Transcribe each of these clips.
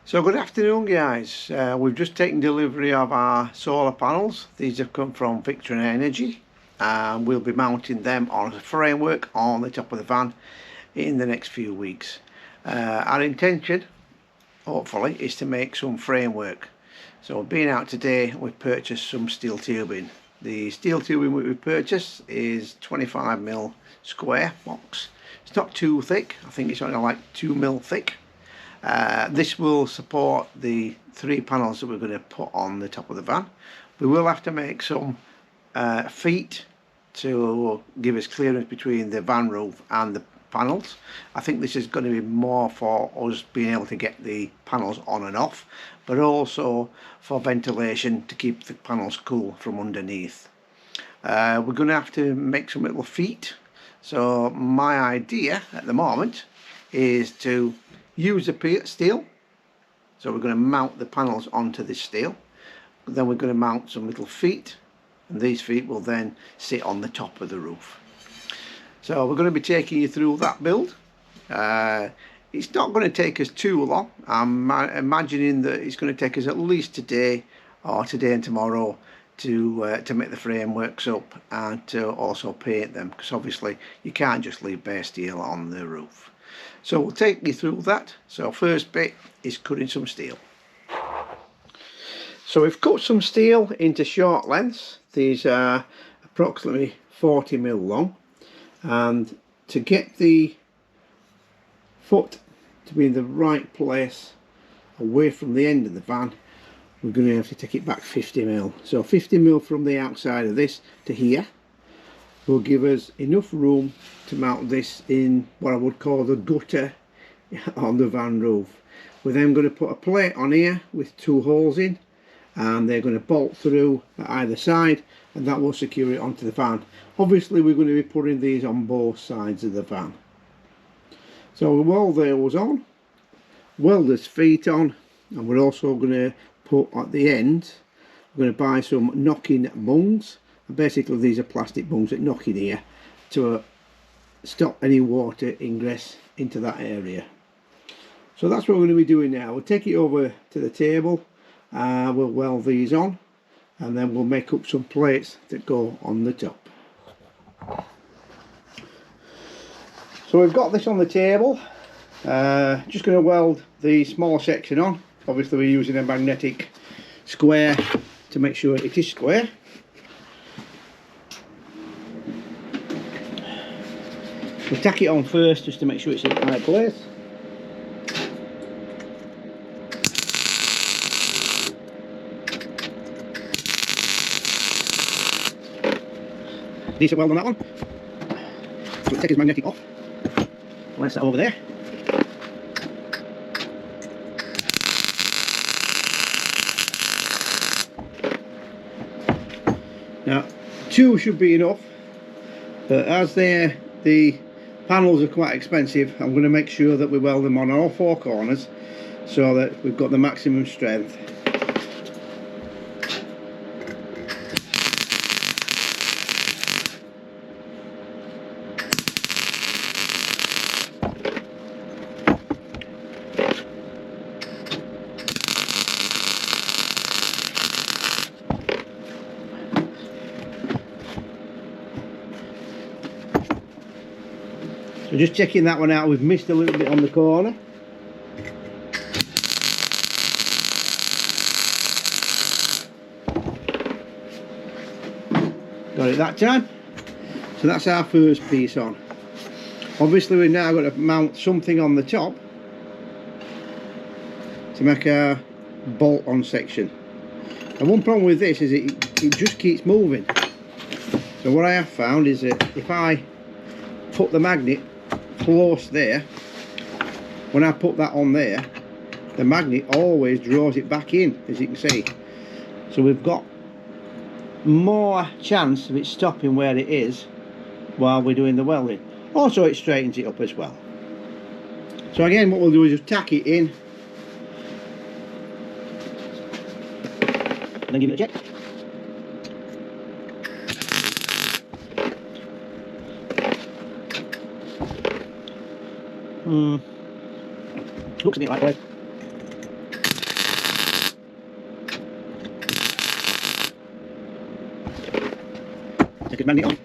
So good afternoon guys, we've just taken delivery of our solar panels. These have come from Victron Energy and we'll be mounting them on a framework on the top of the van in the next few weeks. Our intention, hopefully, is to make some framework. So being out today, we've purchased some steel tubing. The steel tubing we purchased is 25mm square box. It's not too thick, I think it's only like 2mm thick. This will support the 3 panels that we're going to put on the top of the van. We will have to make some feet to give us clearance between the van roof and the panels. I think this is going to be more for us being able to get the panels on and off, but also for ventilation to keep the panels cool from underneath. We're going to have to make some little feet. So my idea at the moment is to use the steel. So we're going to mount the panels onto this steel. Then we're going to mount some little feet, and these feet will then sit on the top of the roof. So we're going to be taking you through that build. It's not going to take us too long. I'm imagining that it's going to take us at least today and tomorrow to make the frameworks up and to also paint them, because obviously you can't just leave bare steel on the roof. So we'll take you through that. So first bit is cutting some steel. So we've cut some steel into short lengths. These are approximately 40mm long, and to get the foot to be in the right place away from the end of the van, we're going to have to take it back 50mm. So 50mm from the outside of this to here will give us enough room to mount this in what I would call the gutter on the van roof. We're then going to put a plate on here with 2 holes in, and they're going to bolt through at either side, and that will secure it onto the van. Obviously we're going to be putting these on both sides of the van. So we'll weld those on, welder's feet on, and we're also going to put at the end, we're going to buy some knocking bungs. Basically these are plastic bungs that knock in here to stop any water ingress into that area. So that's what we're going to be doing now. We'll take it over to the table, we'll weld these on, and then we'll make up some plates that go on the top. So we've got this on the table. Just going to weld the small section on. Obviously we're using a magnetic square to make sure it is square. We'll tack it on first just to make sure it's in the right place. Decent weld on that one. So we'll take his magnetic off. Place that over there. Now 2 should be enough, but as the panels are quite expensive, I'm going to make sure that we weld them on all 4 corners so that we've got the maximum strength. So just checking that one out, we've missed a little bit on the corner. Got it that time. So that's our first piece on. Obviously we're now going to mount something on the top to make our bolt on section. And one problem with this is it just keeps moving. So what I have found is that if I put the magnet close there, when I put that on there, the magnet always draws it back in, as you can see. So we've got more chance of it stopping where it is while we're doing the welding. Also it straightens it up as well. So again what we'll do is just tack it in and then give it a check. Looks a bit like way. Take it magnet on.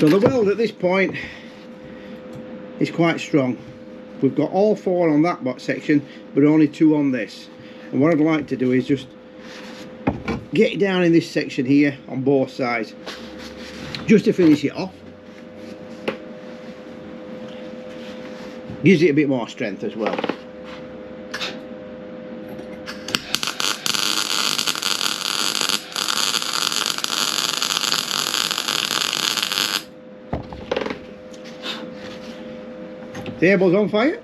So the weld at this point is quite strong. We've got all 4 on that box section, but only 2 on this. And what I'd like to do is just get it down in this section here on both sides, just to finish it off. Gives it a bit more strength as well. Table's on fire.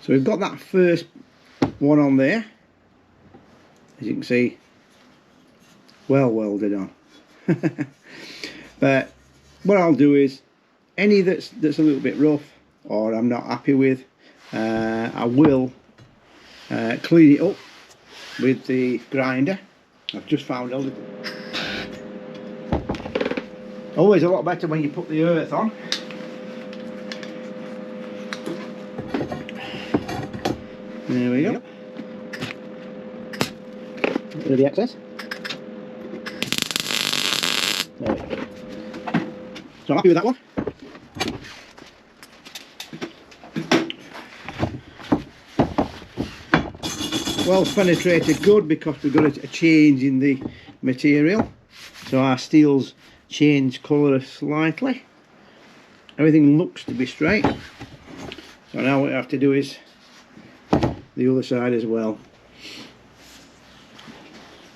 So we've got that first one on there, as you can see, well welded on. But what I'll do is, any that's a little bit rough or I'm not happy with, I will clean it up with the grinder. I've just found a little, always a lot better when you put the earth on. There we go. Rid of the excess. There we go. So I'm happy with that one. Well penetrated, good, because we've got a change in the material. So our steel's changed colour slightly. Everything looks to be straight. So now what I have to do is the other side as well.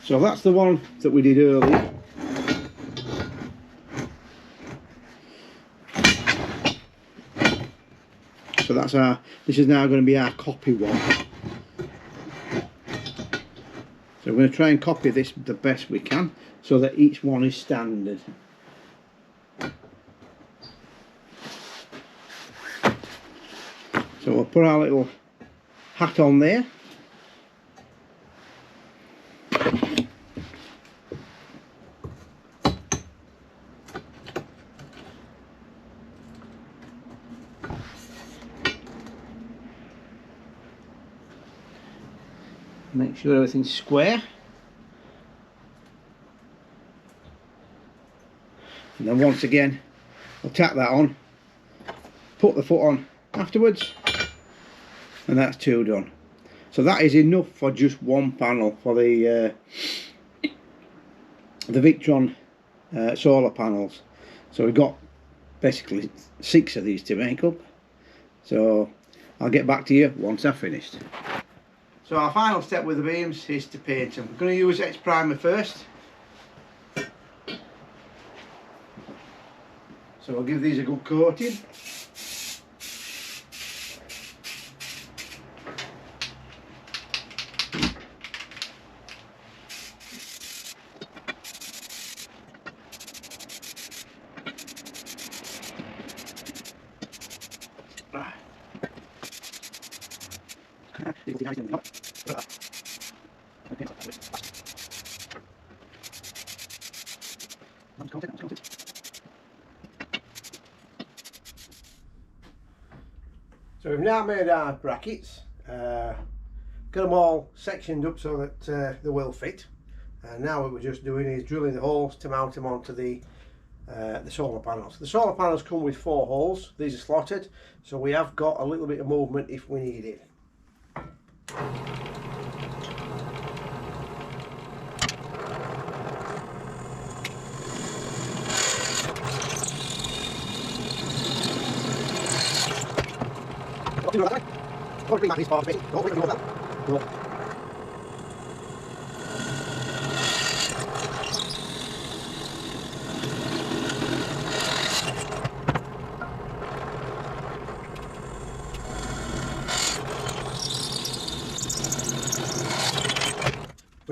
So that's the one that we did earlier. So that's our, this is now going to be our copy one. So we're going to try and copy this the best we can so that each one is standard. So we'll put our little hat on there. Make sure everything's square. And then once again, I'll tack that on, put the foot on afterwards, and that's 2 done. So that is enough for just one panel for the Victron solar panels. So we've got basically 6 of these to make up. So I'll get back to you once I've finished. So our final step with the beams is to paint them. We're going to use X primer first. So I'll give these a good coating. So we've now made our brackets, got them all sectioned up so that they will fit, and now what we're just doing is drilling the holes to mount them onto the solar panels. The solar panels come with 4 holes. These are slotted, so we have got a little bit of movement if we need it.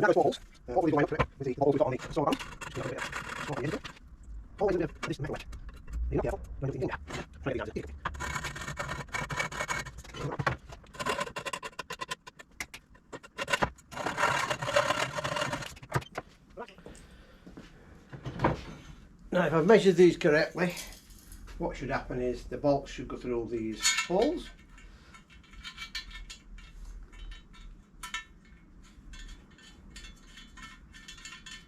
now those walls, what we'll be going up to it with the holes we've got on the solar panel. Just going to put a bit of smoke into it. Always a bit of this metal wedge. You're not careful, don't do anything in there. Try to get it down. Now if I've measured these correctly, what should happen is the bolts should go through these holes.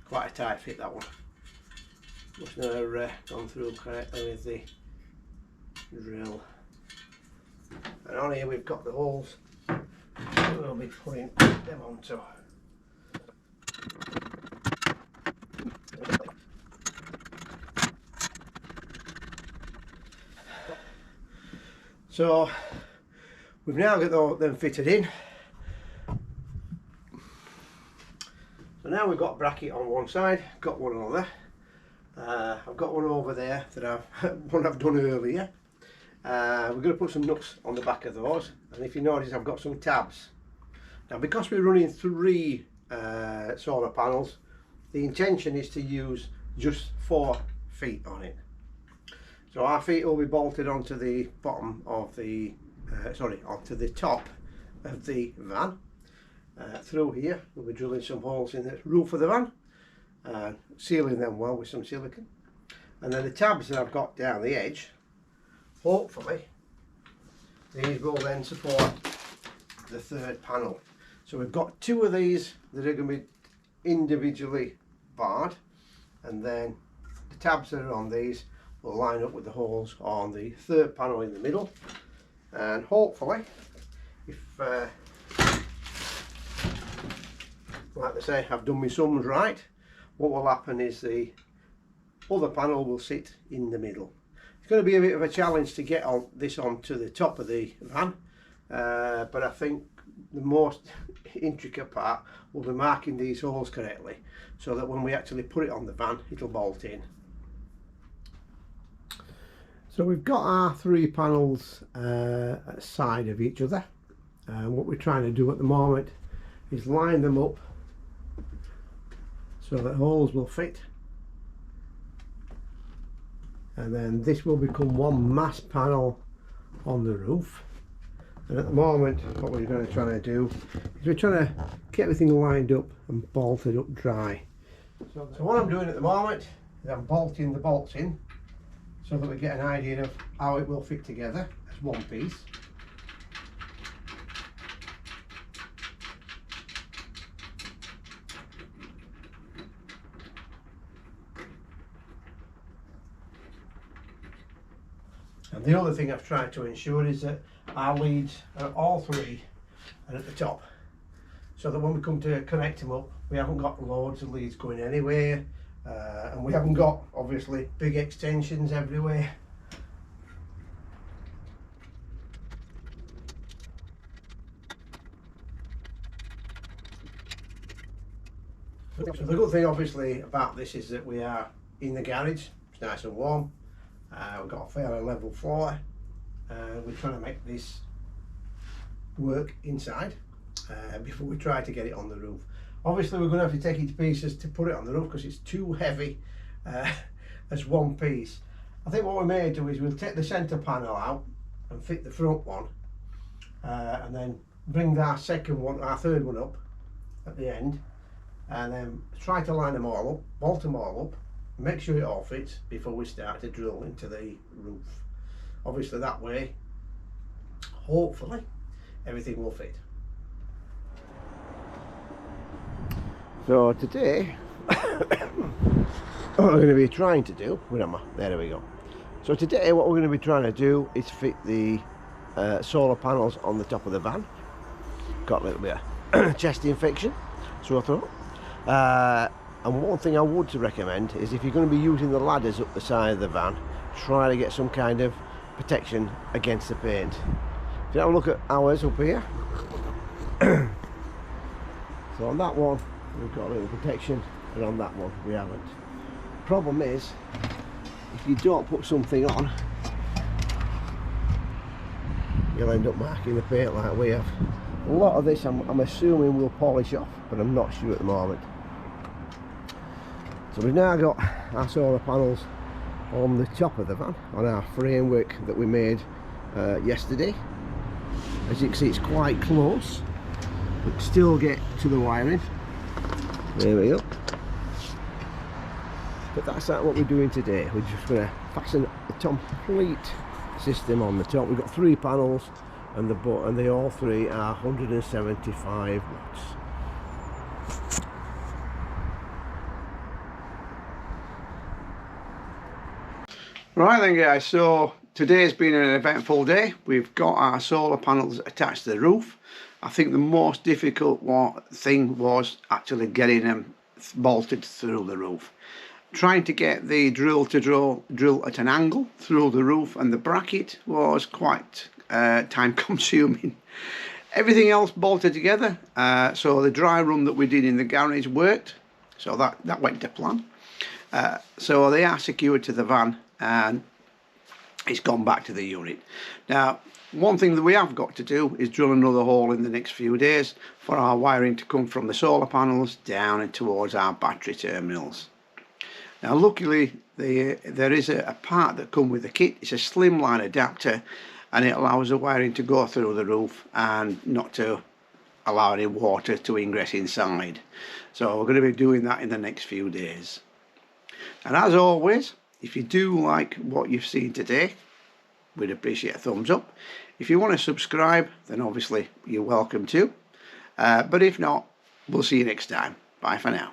Quite a tight fit, that one. Must not have gone through correctly with the drill. And on here we've got the holes we'll be putting them onto. So we've now got them fitted in. So now we've got a bracket on one side, got one on the other. I've got one over there that I've done earlier. We're going to put some nuts on the back of those, and if you notice I've got some tabs. Now because we're running 3 solar panels, the intention is to use just 4 feet on it. So our feet will be bolted onto the bottom of the, onto the top of the van. Through here we'll be drilling some holes in the roof of the van, sealing them well with some silicone. And then the tabs that I've got down the edge, hopefully these will then support the 3rd panel. So we've got 2 of these that are going to be individually barred, and then the tabs that are on these will line up with the holes on the 3rd panel in the middle. And hopefully, if like I say, I've done my sums right, what will happen is the other panel will sit in the middle. It's going to be a bit of a challenge to get this onto the top of the van, but I think the most intricate part will be marking these holes correctly, so that when we actually put it on the van it'll bolt in. So we've got our 3 panels at the side of each other, and what we're trying to do at the moment is line them up so that holes will fit, and then this will become one mass panel on the roof. And at the moment what we're going to try to do is we're trying to get everything lined up and bolted up dry. So what I'm doing at the moment is I'm bolting the bolts in so that we get an idea of how it will fit together as one piece. And the other thing I've tried to ensure is that our leads are all 3 and at the top, so that when we come to connect them up we haven't got loads of leads going anywhere, and we haven't got obviously big extensions everywhere. So the good thing obviously about this is that we are in the garage, it's nice and warm, we've got a fairly level floor, we're trying to make this work inside before we try to get it on the roof. Obviously we're going to have to take it to pieces to put it on the roof because it's too heavy as one piece. I think what we may do is we'll take the centre panel out and fit the front one, and then bring our second one, our 3rd one up at the end, and then try to line them all up, bolt them all up, make sure it all fits before we start to drill into the roof. Obviously that way, hopefully, everything will fit. So today, what we're going to be trying to do, where am I? There we go. So today what we're going to be trying to do is fit the solar panels on the top of the van. Got a little bit of chest infection, sore throat. And one thing I would recommend is if you're going to be using the ladders up the side of the van, try to get some kind of protection against the paint. If you have a look at ours up here, so on that one we've got a little protection, and on that one we haven't. Problem is, if you don't put something on, you'll end up marking the paint like we have. A lot of this I'm assuming we'll polish off, but I'm not sure at the moment. So we've now got our solar panels on the top of the van, on our framework that we made yesterday. As you can see, it's quite close, but still get to the wiring. There we go. But that's not what we're doing today. We're just going to fasten the complete system on the top. We've got 3 panels, and they all 3 are 175 watts. Right then guys, so today's been an eventful day. We've got our solar panels attached to the roof. I think the most difficult thing was actually getting them bolted through the roof. Trying to get the drill to drill at an angle through the roof and the bracket was quite time consuming. Everything else bolted together, so the dry room that we did in the garage worked, so that went to plan. So they are secured to the van and it's gone back to the unit. Now, one thing that we have got to do is drill another hole in the next few days for our wiring to come from the solar panels down and towards our battery terminals. Now luckily there is a part that comes with the kit. It's a slimline adapter, and it allows the wiring to go through the roof and not to allow any water to ingress inside. So we're going to be doing that in the next few days. And as always, if you do like what you've seen today, we'd appreciate a thumbs up. If you want to subscribe, then obviously you're welcome to. But if not, we'll see you next time. Bye for now.